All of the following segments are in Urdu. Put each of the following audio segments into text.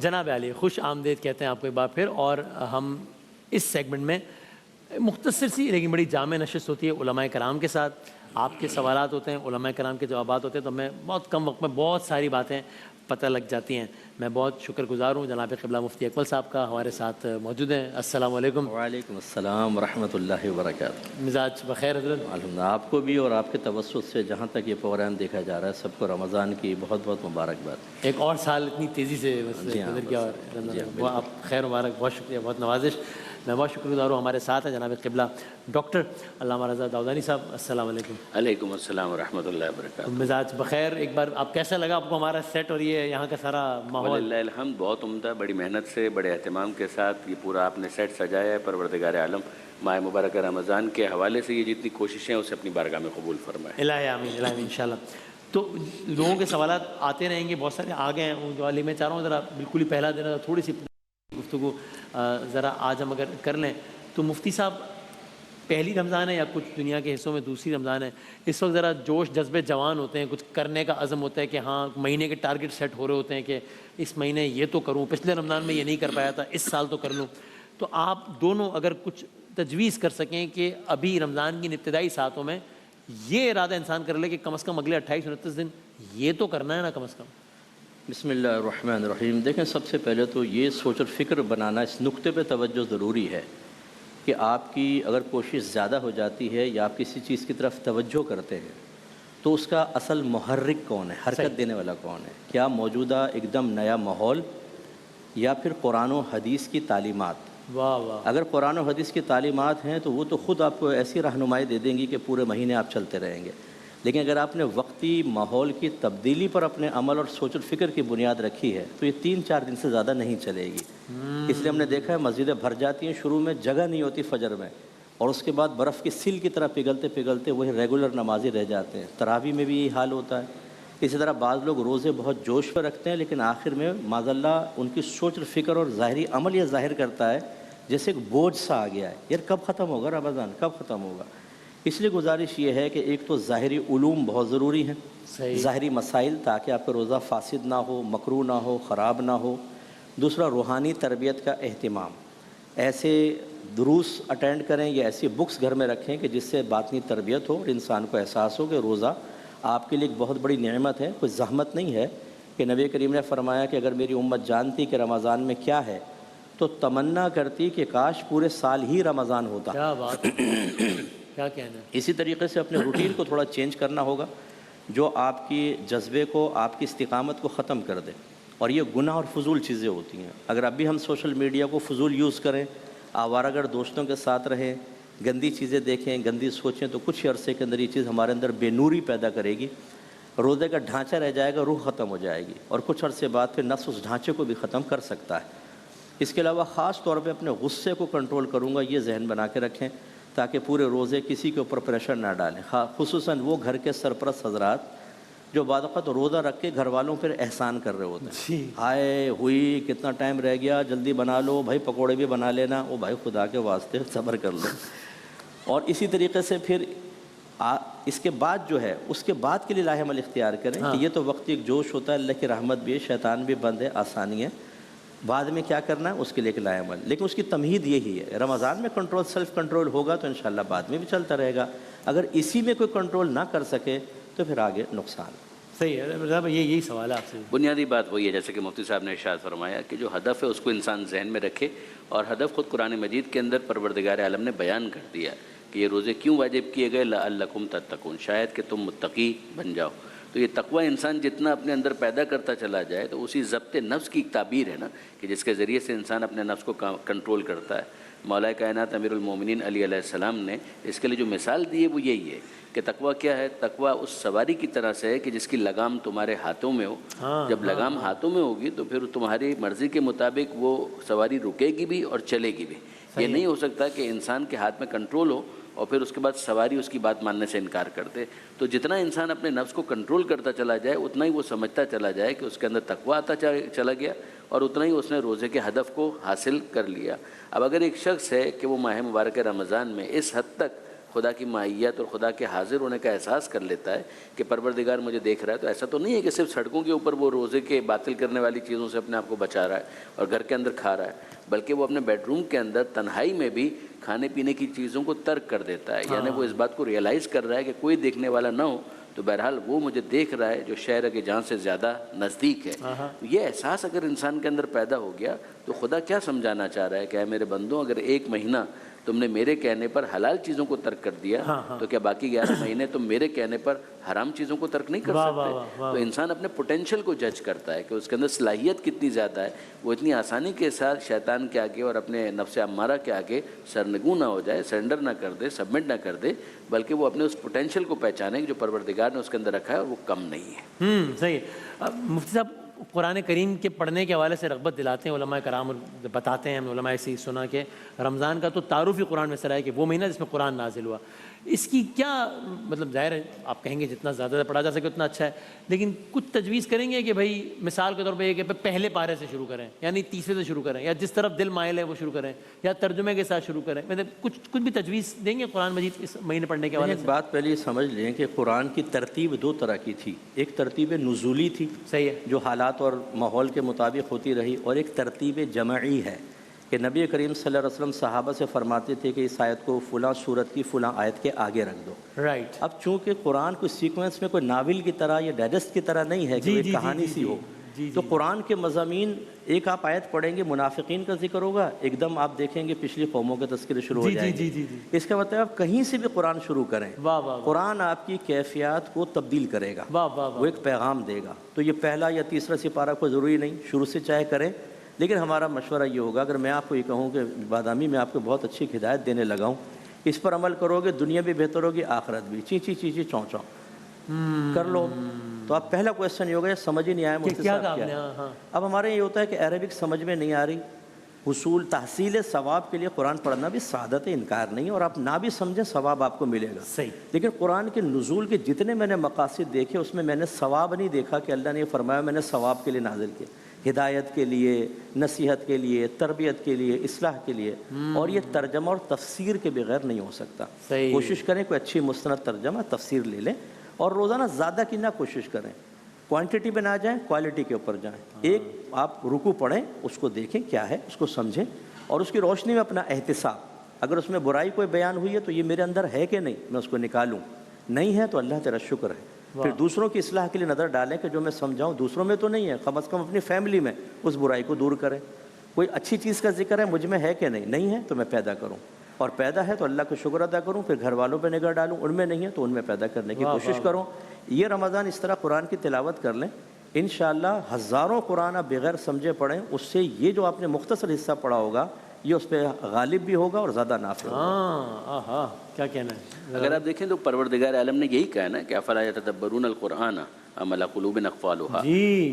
جناب علی خوش آمدید کہتے ہیں آپ کو ایک بار پھر، اور ہم اس سیگمنٹ میں مختصر سی لیکن بڑی جامع نشست ہوتی ہے علماء کرام کے ساتھ. آپ کے سوالات ہوتے ہیں، علماء کرام کے جوابات ہوتے ہیں، تو ہمیں بہت کم وقت میں بہت ساری باتیں پتہ لگ جاتی ہیں. میں بہت شکر گزار ہوں جناب قبلہ مفتی اکمل صاحب کا، ہمارے ساتھ موجود ہیں. السلام علیکم. وعلیکم السلام ورحمۃ اللہ وبرکاتہ. مزاج بخیر حضرت؟ الحمدللہ، آپ کو بھی اور آپ کے توسط سے جہاں تک یہ پروگرام دیکھا جا رہا ہے سب کو رمضان کی بہت بہت مبارکباد. ایک اور سال اتنی تیزی سے گزر گیا، اور آپ خیر مبارک. بہت شکریہ، بہت نوازش. میں بہت شکر گزار ہوں. ہمارے ساتھ ہیں جناب قبلہ ڈاکٹر علامہ رضا داؤدانی صاحب. السلام علیکم. علیکم السلام ورحمۃ اللہ وبرکاتہ. مزاج بخیر. ایک بار آپ کیسا لگا آپ کو ہمارا سیٹ اور یہ یہاں کا سارا ماحول؟ وللہ الحمد، بہت عمدہ، بڑی محنت سے، بڑے اہتمام کے ساتھ یہ پورا آپ نے سیٹ سجایا ہے. پروردگار عالم ماہ مبارکہ رمضان کے حوالے سے یہ جتنی کوششیں ہیں اسے اپنی بارگاہ میں قبول فرمائے. الہی آمین، الہی آمین انشاءاللہ. تو لوگوں کے سوالات آتے رہیں گے، بہت سارے آ گئے ہیں جو علی. میں چاہ رہا ہوں ذرا بالکل ہی پہلا دن ہے، تھوڑی سی گفتگو ذرا آج ہم اگر کر لیں تو مفتی صاحب پہلی رمضان ہے یا کچھ دنیا کے حصوں میں دوسری رمضان ہے، اس وقت ذرا جوش جذبے جوان ہوتے ہیں، کچھ کرنے کا عزم ہوتا ہے کہ ہاں مہینے کے ٹارگٹ سیٹ ہو رہے ہوتے ہیں کہ اس مہینے یہ تو کروں، پچھلے رمضان میں یہ نہیں کر پایا تھا، اس سال تو کر لوں. تو آپ دونوں اگر کچھ تجویز کر سکیں کہ ابھی رمضان کی ابتدائی ساعتوں میں یہ ارادہ انسان کر لے کہ کم از کم اگلے 28-29 دن یہ تو کرنا ہے نا کم از کم. بسم اللہ الرحمن الرحیم. دیکھیں، سب سے پہلے تو یہ سوچ اور فکر بنانا، اس نقطے پہ توجہ ضروری ہے کہ آپ کی اگر کوشش زیادہ ہو جاتی ہے یا آپ کسی چیز کی طرف توجہ کرتے ہیں تو اس کا اصل محرک کون ہے، حرکت دینے والا کون ہے؟ کیا موجودہ ایک دم نیا ماحول یا پھر قرآن و حدیث کی تعلیمات؟ واہ واہ. اگر قرآن و حدیث کی تعلیمات ہیں تو وہ تو خود آپ کو ایسی رہنمائی دے دیں گی کہ پورے مہینے آپ چلتے رہیں گے. لیکن اگر آپ نے وقتی ماحول کی تبدیلی پر اپنے عمل اور سوچ و فکر کی بنیاد رکھی ہے تو یہ 3-4 دن سے زیادہ نہیں چلے گی. اس لیے ہم نے دیکھا ہے مسجدیں بھر جاتی ہیں، شروع میں جگہ نہیں ہوتی فجر میں، اور اس کے بعد برف کی سیل کی طرح پگھلتے پگھلتے وہی ریگولر نمازی رہ جاتے ہیں. تراویح میں بھی یہی حال ہوتا ہے. اسی طرح بعض لوگ روزے بہت جوش پر رکھتے ہیں لیکن آخر میں معذاللہ ان کی سوچ اور فکر اور ظاہری عمل یہ ظاہر کرتا ہے جیسے ایک بوجھ سا آ گیا ہے، یار کب ختم ہوگا رمضان، کب ختم ہوگا. اس لیے گزارش یہ ہے کہ ایک تو ظاہری علوم بہت ضروری ہیں، ظاہری مسائل، تاکہ آپ کا روزہ فاسد نہ ہو، مکروہ نہ ہو، خراب نہ ہو. دوسرا روحانی تربیت کا اہتمام، ایسے دروس اٹینڈ کریں یا ایسی بکس گھر میں رکھیں کہ جس سے باطنی تربیت ہو اور انسان کو احساس ہو کہ روزہ آپ کے لیے ایک بہت بڑی نعمت ہے، کوئی زحمت نہیں ہے. کہ نبی کریم نے فرمایا کہ اگر میری امت جانتی کہ رمضان میں کیا ہے تو تمنا کرتی کہ کاش پورے سال ہی رمضان ہوتا. کیا بات، کیا کہنا ہے. اسی طریقے سے اپنے روٹین کو تھوڑا چینج کرنا ہوگا جو آپ کی جذبے کو، آپ کی استقامت کو ختم کر دے. اور یہ گناہ اور فضول چیزیں ہوتی ہیں. اگر اب بھی ہم سوشل میڈیا کو فضول یوز کریں، آوارہ گر دوستوں کے ساتھ رہیں، گندی چیزیں دیکھیں، گندی سوچیں، تو کچھ عرصے کے اندر یہ چیز ہمارے اندر بے نوری پیدا کرے گی. روزے کا ڈھانچہ رہ جائے گا، روح ختم ہو جائے گی، اور کچھ عرصے بعد پھر نفس اس ڈھانچے کو بھی ختم کر سکتا ہے. اس کے علاوہ خاص طور پہ اپنے غصے کو کنٹرول کروں گا، یہ ذہن بنا کے رکھیں تاکہ پورے روزے کسی کے اوپر پریشر نہ ڈالیں. خصوصاً وہ گھر کے سرپرست حضرات جو بعض اوقات روزہ رکھ کے گھر والوں پر احسان کر رہے ہوتے ہیں. ہائے ہوئی، کتنا ٹائم رہ گیا، جلدی بنا لو بھائی، پکوڑے بھی بنا لینا. او بھائی خدا کے واسطے صبر کر لو. اور اسی طریقے سے پھر اس کے بعد جو ہے اس کے بعد کے لیے لاہ عمل اختیار کریں کہ یہ تو وقتی ایک جوش ہوتا ہے، اللہ کی رحمت بھی ہے، شیطان بھی بند ہے، آسانی ہے. بعد میں کیا کرنا ہے اس کے لیے ایک لاہ عمل، لیکن اس کی تمہید یہی ہے. رمضان میں کنٹرول، سیلف کنٹرول ہوگا تو انشاءاللہ بعد میں بھی چلتا رہے گا. اگر اسی میں کوئی کنٹرول نہ کر سکے تو پھر آگے نقصان. صحیح ہے. یہی سوال ہے آپ سے. بنیادی بات وہی ہے جیسے کہ مفتی صاحب نے ارشاد فرمایا کہ جو ہدف ہے اس کو انسان ذہن میں رکھے، اور ہدف خود قرآن مجید کے اندر پروردگار عالم نے بیان کر دیا کہ یہ روزے کیوں واجب کیے گئے، لعلکم تتقون، شاید کہ تم متقی بن جاؤ. تو یہ تقوی انسان جتنا اپنے اندر پیدا کرتا چلا جائے تو اسی ضبط نفس کی ایک تعبیر ہے نا، کہ جس کے ذریعے سے انسان اپنے نفس کو کنٹرول کرتا ہے. مولا کائنات امیر المومنین علی علیہ السلام نے اس کے لیے جو مثال دی ہے وہ یہی ہے کہ تقوی کیا ہے. تقوی اس سواری کی طرح سے ہے کہ جس کی لگام تمہارے ہاتھوں میں ہو. جب لگام ہاتھوں میں ہوگی تو پھر تمہاری مرضی کے مطابق وہ سواری رکے گی بھی اور چلے گی بھی. یہ نہیں ہو سکتا کہ انسان کے ہاتھ میں کنٹرول ہو اور پھر اس کے بعد سواری اس کی بات ماننے سے انکار کر دے. تو جتنا انسان اپنے نفس کو کنٹرول کرتا چلا جائے اتنا ہی وہ سمجھتا چلا جائے کہ اس کے اندر تقوی آتا چلا گیا اور اتنا ہی اس نے روزے کے ہدف کو حاصل کر لیا. اب اگر ایک شخص ہے کہ وہ ماہ مبارک رمضان میں اس حد تک خدا کی معیت اور خدا کے حاضر ہونے کا احساس کر لیتا ہے کہ پروردگار مجھے دیکھ رہا ہے، تو ایسا تو نہیں ہے کہ صرف سڑکوں کے اوپر وہ روزے کے باطل کرنے والی چیزوں سے اپنے آپ کو بچا رہا ہے اور گھر کے اندر کھا رہا ہے، بلکہ وہ اپنے بیڈ روم کے اندر تنہائی میں بھی کھانے پینے کی چیزوں کو ترک کر دیتا ہے، یعنی وہ اس بات کو ریئلائز کر رہا ہے کہ کوئی دیکھنے والا نہ ہو تو بہرحال وہ مجھے دیکھ رہا ہے جو شہر کی جان سے زیادہ نزدیک ہے۔ یہ احساس اگر انسان کے اندر پیدا ہو گیا تو خدا کیا سمجھانا چاہ رہا ہے کہ اے میرے بندوں، اگر 1 مہینہ تم نے میرے کہنے پر حلال چیزوں کو ترک کر دیا تو کیا باقی 11 مہینے تم میرے کہنے پر حرام چیزوں کو ترک نہیں کر سکتے؟ تو انسان اپنے پوٹینشل کو جج کرتا ہے کہ اس کے اندر صلاحیت کتنی زیادہ ہے، وہ اتنی آسانی کے ساتھ شیطان کے آگے اور اپنے نفس امارہ کے آگے سرنگوں نہ ہو جائے، سرنڈر نہ کر دے، سبمٹ نہ کر دے، بلکہ وہ اپنے اس پوٹینشل کو پہچانے کہ جو پروردگار نے اس کے اندر رکھا ہے اور وہ کم نہیں ہے۔ صحیح ہے۔ مفتی صاحب قرآن کریم کے پڑھنے کے حوالے سے رغبت دلاتے ہیں علماء کرام، اور بتاتے ہیں ہم علماء ایسے ہی سنا کہ رمضان کا تو تعارف ہی قرآن میں سرا ہے کہ وہ مہینہ جس میں قرآن نازل ہوا، اس کی کیا مطلب؟ ظاہر ہے آپ کہیں گے جتنا زیادہ پڑھا جا سکے اتنا اچھا ہے، لیکن کچھ تجویز کریں گے کہ بھائی مثال کے طور پہ یہ کہ پہلے پارے سے شروع کریں، یعنی تیسرے سے شروع کریں، یا جس طرف دل مائل ہے وہ شروع کریں، یا ترجمے کے ساتھ شروع کریں، مطلب کچھ بھی تجویز دیں گے قرآن مجید اس مہینے پڑھنے کے حوالے ایک بات پہلے یہ سمجھ لیں کہ قرآن کی ترتیب 2 طرح کی تھی، ایک ترتیب نزولی تھی، صحیح ہے، جو حالات اور ماحول کے مطابق ہوتی رہی، اور ایک ترتیب جمعی ہے کہ نبی کریم صلی اللہ علیہ وسلم صحابہ سے فرماتے تھے کہ اس آیت کو فلاں صورت کی فلاں آیت کے آگے رکھ دو۔ رائٹ۔ اب چونکہ قرآن کو سیکوینس میں کوئی ناول کی طرح یا ڈائجسٹ کی طرح نہیں ہے کہ ایک کہانی سی ہو، تو قرآن کے مضامین ایک آپ آیت پڑھیں گے منافقین کا ذکر ہوگا، ایک دم آپ دیکھیں گے پچھلی قوموں کے تذکرے شروع ہو جائیں گے۔ اس کا مطلب آپ کہیں سے بھی قرآن شروع کریں، قرآن آپ کی کیفیات کو تبدیل کرے گا، وہ ایک پیغام دے گا۔ تو یہ پہلا یا تیسرا سپارہ کوئی ضروری نہیں، شروع سے چاہے کریں، لیکن ہمارا مشورہ یہ ہوگا، اگر میں آپ کو یہ کہوں کہ بادامی میں آپ کو بہت اچھی ہدایت دینے لگا ہوں، اس پر عمل کرو گے دنیا بھی بہتر ہوگی، آخرت بھی، چی چی چی چی چوں چوں کر لو، تو آپ پہلا کویسچن یہ ہوگا یہ سمجھ ہی نہیں آیا مفتی صاحب کیا ہے۔ اب ہمارے یہ ہوتا ہے کہ عربک سمجھ میں نہیں آ رہی، حصول تحصیل ثواب کے لیے قرآن پڑھنا بھی سعادت انکار نہیں، اور آپ نہ بھی سمجھیں ثواب آپ کو ملے گا، صحیح۔ لیکن قرآن کے نزول کے جتنے میں نے مقاصد دیکھے اس میں میں نے ثواب نہیں دیکھا کہ اللہ نے یہ فرمایا میں نے ثواب کے لیے نازل کیا، ہدایت کے لیے، نصیحت کے لیے، تربیت کے لیے، اصلاح کے لیے، اور یہ ترجمہ اور تفسیر کے بغیر نہیں ہو سکتا۔ کوشش کریں کوئی اچھی مستند ترجمہ تفسیر لے لیں، اور روزانہ زیادہ کی نہ کوشش کریں، کوانٹٹی پہ نہ جائیں، کوالٹی کے اوپر جائیں۔ ایک آپ رکوع پڑھیں، اس کو دیکھیں کیا ہے، اس کو سمجھیں، اور اس کی روشنی میں اپنا احتساب، اگر اس میں برائی کوئی بیان ہوئی ہے تو یہ میرے اندر ہے کہ نہیں، میں اس کو نکالوں، نہیں ہے تو اللہ تیرا شکر ہے۔ پھر دوسروں کی اصلاح کے لیے نظر ڈالیں کہ جو میں سمجھاؤں دوسروں میں تو نہیں ہے، کم از کم اپنی فیملی میں اس برائی کو دور کریں، کوئی اچھی چیز کا ذکر ہے مجھ میں ہے کہ نہیں ہے تو میں پیدا کروں، اور پیدا ہے تو اللہ کا شکر ادا کروں، پھر گھر والوں پہ نگاہ ڈالوں، ان میں نہیں ہے تو ان میں پیدا کرنے کی کوشش کروں۔ یہ رمضان اس طرح قرآن کی تلاوت کر لیں، انشاءاللہ ہزاروں قرآن آپ بغیر سمجھے پڑھیں، اس سے یہ جو آپ نے مختصر حصہ پڑھا ہوگا یہ اس پہ غالب بھی ہوگا اور زیادہ نافع ہوگا۔ کیا کہنا ہے؟ اگر آپ دیکھیں تو پروردگار عالم نے یہی کہا ہے نا کہ افلا یتدبرون القرآن ام علی قلوب اقفالها،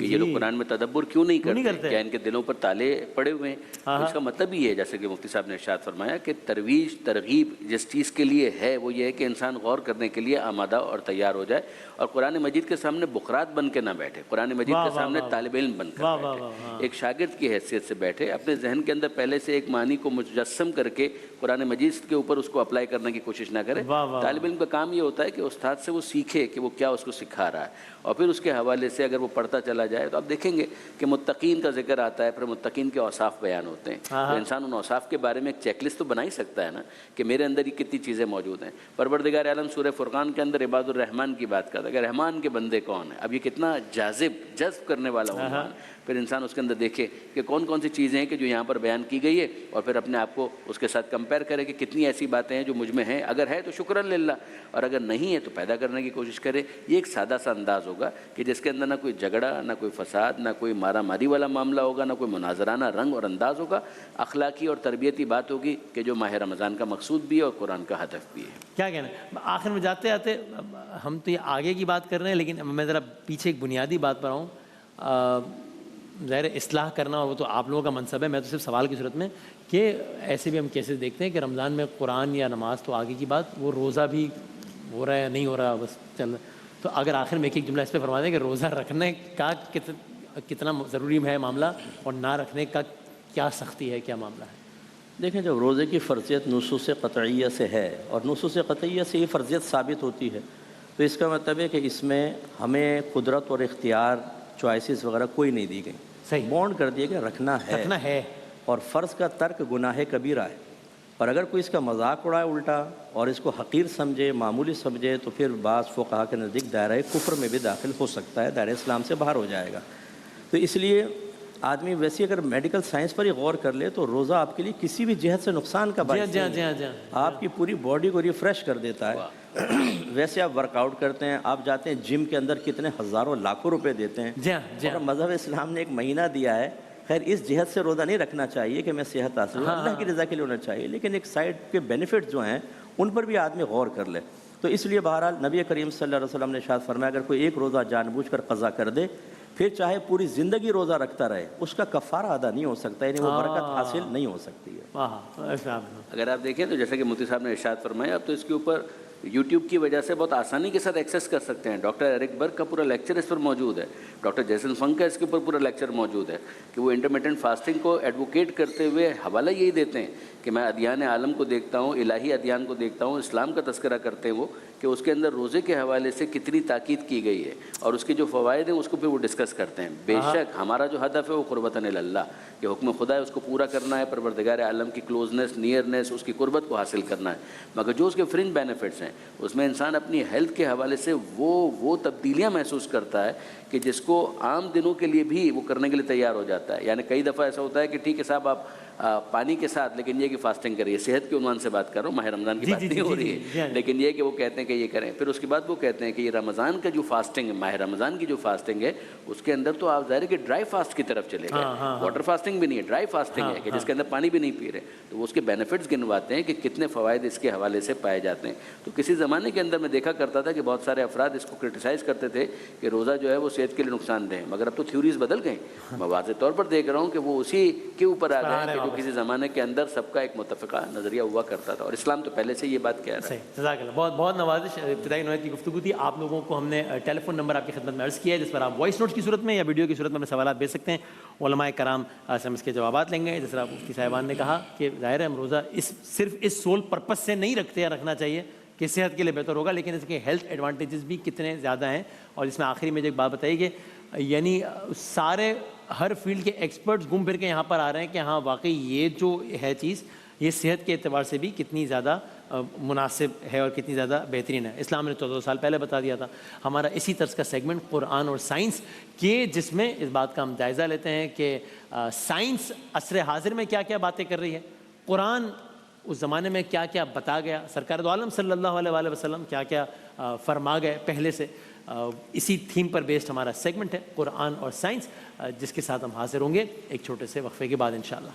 کہ یہ لوگ قرآن میں تدبر کیوں نہیں کرتے، کیا ان کے دلوں پر تالے پڑے ہوئے ہیں؟ اس کا مطلب یہ ہے جیسے کہ مفتی صاحب نے ارشاد فرمایا کہ ترویج ترغیب جس چیز کے لیے ہے وہ یہ ہے کہ انسان غور کرنے کے لیے آمادہ اور تیار ہو جائے، اور قرآن مجید کے سامنے بقرات بن کے نہ بیٹھے، قرآن مجید کے سامنے طالب علم بن کر بیٹھے، ایک شاگرد کی حیثیت سے بیٹھے، اپنے ذہن کے اندر پہلے سے ایک معنی کو مجسم کر کے قرآن مجید کے اوپر اس کو اپلائی کرنے کی کوشش نہ کرے۔ طالب علم کا کام یہ ہوتا ہے کہ استاد سے وہ سیکھے کہ وہ کیا اس کو سکھا رہا ہے، اور پھر اس کے حوالے سے اگر وہ پڑھتا چلا جائے تو آپ دیکھیں گے کہ متقین کا ذکر آتا ہے، پھر متقین کے اوصاف بیان ہوتے ہیں، تو انسان ان اوصاف کے بارے میں ایک چیک لسٹ تو بنا ہی سکتا ہے نا کہ میرے اندر یہ کتنی چیزیں موجود ہیں۔ پروردگار عالم سورہ فرقان کے اندر عباد الرحمن کی بات کرتا ہے کہ رحمان کے بندے کون ہیں، اب یہ کتنا جذب کرنے والا عنوان، پھر انسان اس کے اندر دیکھے کہ کون کون سی چیزیں ہیں کہ جو یہاں پر بیان کی گئی ہے، اور پھر اپنے آپ کو اس کے ساتھ کمپیئر کرے کہ کتنی ایسی باتیں ہیں جو مجھ میں ہیں، اگر ہے تو شکرن للہ، اور اگر نہیں ہے تو پیدا کرنے کی کوشش کرے۔ یہ ایک سادہ سا انداز ہوگا کہ جس کے اندر نہ کوئی جھگڑا، نہ کوئی فساد، نہ کوئی مارا ماری والا معاملہ ہوگا، نہ کوئی مناظرانہ رنگ اور انداز ہوگا، اخلاقی اور تربیتی بات ہوگی کہ جو ماہ رمضان کا مقصود بھی ہے اور قرآن کا ہدف بھی ہے۔ کیا کہنا ہے؟ آخر میں جاتے آتے ہم تو یہ آگے کی بات کر رہے ہیں، لیکن میں ذرا پیچھے ایک بنیادی بات پر آؤں۔ ظاہر اصلاح کرنا وہ تو آپ لوگوں کا منصب ہے، میں تو صرف سوال کی صورت میں کہ ایسے بھی ہم کیسے دیکھتے ہیں کہ رمضان میں قرآن یا نماز تو آگے کی بات، وہ روزہ بھی ہو رہا ہے نہیں ہو رہا بس چل رہا، تو اگر آخر میں ایک جملہ اس پہ فرما دیں کہ روزہ رکھنے کا کتنا ضروری ہے معاملہ، اور نہ رکھنے کا کیا سختی ہے، کیا معاملہ ہے؟ دیکھیں جب روزے کی فرضیت نصوص قطعیہ سے ہے اور نصوص قطعیہ سے یہ فرضیت ثابت ہوتی ہے تو اس کا مطلب ہے کہ اس میں ہمیں قدرت اور اختیار چوائسیز وغیرہ کوئی نہیں دی گئی، صحیح، بونڈ کر دیا کہ رکھنا ہے اور فرض کا ترک گناہ کبیرہ ہے، اور اگر کوئی اس کا مذاق اڑائے الٹا اور اس کو حقیر سمجھے، معمولی سمجھے، تو پھر بعض فقہا کے نزدیک دائرہ کفر میں بھی داخل ہو سکتا ہے، دائرہ اسلام سے باہر ہو جائے گا۔ تو اس لیے آدمی ویسے اگر میڈیکل سائنس پر ہی غور کر لے تو روزہ آپ کے لیے کسی بھی جہت سے نقصان کا باعث نہیں ہے، آپ کی پوری باڈی کو ریفریش کر دیتا ہے۔ ویسے آپ ورک آؤٹ کرتے ہیں، آپ جاتے ہیں جم کے اندر کتنے ہزاروں لاکھوں روپے دیتے ہیں، اور مذہب اسلام نے ایک مہینہ دیا ہے۔ خیر اس جہت سے روزہ نہیں رکھنا چاہیے کہ میں صحت حاصل ہوں، اللہ کی رضا کے لیے ہونا چاہیے، لیکن ایک سائڈ کے بینیفٹ جو ہیں ان پر بھی آدمی غور کر لے۔ تو اس لیے بہرحال نبی کریم صلی اللہ علیہ وسلم نے ارشاد فرمایا اگر کوئی ایک روزہ جان بوجھ کر قضا کر دے پھر چاہے پوری زندگی روزہ رکھتا رہے اس کا کفارہ ادا نہیں ہو سکتا، یعنی وہ برکت حاصل نہیں ہو سکتی ہے۔ اگر آپ دیکھیں تو جیسا کہ مفتی صاحب نے ارشاد فرمایا، اب تو اس کے اوپر یوٹیوب کی وجہ سے بہت آسانی کے ساتھ ایکسیس کر سکتے ہیں۔ ڈاکٹر ایرک برگ کا پورا لیکچر اس پر موجود ہے، ڈاکٹر جیسن فنگ کا اس کے اوپر پورا لیکچر موجود ہے کہ وہ انٹرمیٹنٹ فاسٹنگ کو ایڈوکیٹ کرتے ہوئے حوالہ یہی دیتے ہیں کہ میں ادیان عالم کو دیکھتا ہوں، الہی ادیان کو دیکھتا ہوں، اسلام کا تذکرہ کرتے ہیں وہ کہ اس کے اندر روزے کے حوالے سے کتنی تاکید کی گئی ہے اور اس کے جو فوائد ہیں اس کو پھر وہ ڈسکس کرتے ہیں۔ بے شک ہمارا جو ہدف ہے وہ قربتاً اللہ، کہ حکم خدا ہے اس کو پورا کرنا ہے، پروردگار عالم کی کلوزنس، نیئرنس، اس کی قربت کو حاصل کرنا ہے، مگر جو اس کے فرنج بینیفٹس ہیں اس میں انسان اپنی ہیلتھ کے حوالے سے وہ تبدیلیاں محسوس کرتا ہے کہ جس کو عام دنوں کے لیے بھی وہ کرنے کے لیے تیار ہو جاتا ہے۔ یعنی کئی دفعہ ایسا ہوتا ہے کہ ٹھیک ہے صاحب آپ پانی کے ساتھ، لیکن یہ کہ فاسٹنگ کریے، صحت کے عنوان سے بات کر رہا ہوں، ماہ رمضان کی بات نہیں ہو رہی ہے، لیکن یہ کہ وہ کہتے ہیں کہ یہ کریں، پھر اس کے بعد وہ کہتے ہیں کہ یہ رمضان کا جو فاسٹنگ ہے، ماہ رمضان کی جو فاسٹنگ ہے اس کے اندر تو آپ ظاہر ہے کہ ڈرائی فاسٹ کی طرف چلے گئے، واٹر فاسٹنگ بھی نہیں ہے، ڈرائی فاسٹنگ ہے کہ جس کے اندر پانی بھی نہیں پی رہے، تو وہ اس کے بینیفٹس گنواتے ہیں کہ کتنے فوائد اس کے حوالے سے پائے جاتے ہیں۔ تو کسی زمانے کے اندر میں دیکھا کرتا تھا کہ بہت سارے افراد اس کو کرٹیسائز کرتے تھے کہ روزہ جو ہے وہ صحت کے لیے نقصان دہ ہے، مگر اب تو تھیوریز بدل گئیں۔ میں واضح طور پر دیکھ رہا ہوں کہ وہ اسی کے اوپر آ گئے کہ جو کسی زمانے کے اندر سب کا ایک متفقہ نظریہ ہوا کرتا تھا، اور اسلام تو پہلے سے یہ بات کہہ رہا ہے۔ جزاک اللہ، بہت بہت نوازش، ابتدائی نوعیت کی گفتگو تھی۔ آپ لوگوں کو ہم نے ٹیلی فون نمبر آپ کی خدمت میں عرض کیا ہے جس پر آپ وائس نوٹ کی صورت میں یا ویڈیو کی صورت میں اپنے سوالات بھیج سکتے ہیں، علماء کرام سے ہم اس کے جوابات لیں گے۔ جس طرح مفتی صاحبان نے کہا کہ ظاہر ہے ہم روزہ صرف اس سول پرپس سے نہیں رکھتے یا رکھنا چاہیے کہ صحت کے لیے بہتر ہوگا، لیکن اس کے ہیلتھ ایڈوانٹیجز بھی کتنے زیادہ ہیں۔ اور اس میں آخری میں جو ایک بات بتائی کہ یعنی سارے ہر فیلڈ کے ایکسپرٹس گھوم پھر کے یہاں پر آ رہے ہیں کہ ہاں واقعی یہ جو ہے چیز یہ صحت کے اعتبار سے بھی کتنی زیادہ مناسب ہے اور کتنی زیادہ بہترین ہے۔ اسلام نے 14 سال پہلے بتا دیا تھا۔ ہمارا اسی طرز کا سیگمنٹ قرآن اور سائنس کے، جس میں اس بات کا ہم جائزہ لیتے ہیں کہ سائنس عصر حاضر میں کیا کیا باتیں کر رہی ہے، قرآن اس زمانے میں کیا کیا بتا گیا، سرکار دو عالم صلی اللہ علیہ وآلہ وسلم کیا کیا فرما گئے پہلے سے۔ اسی تھیم پر بیسڈ ہمارا سیگمنٹ ہے قرآن اور سائنس، جس کے ساتھ ہم حاضر ہوں گے ایک چھوٹے سے وقفے کے بعد انشاءاللہ۔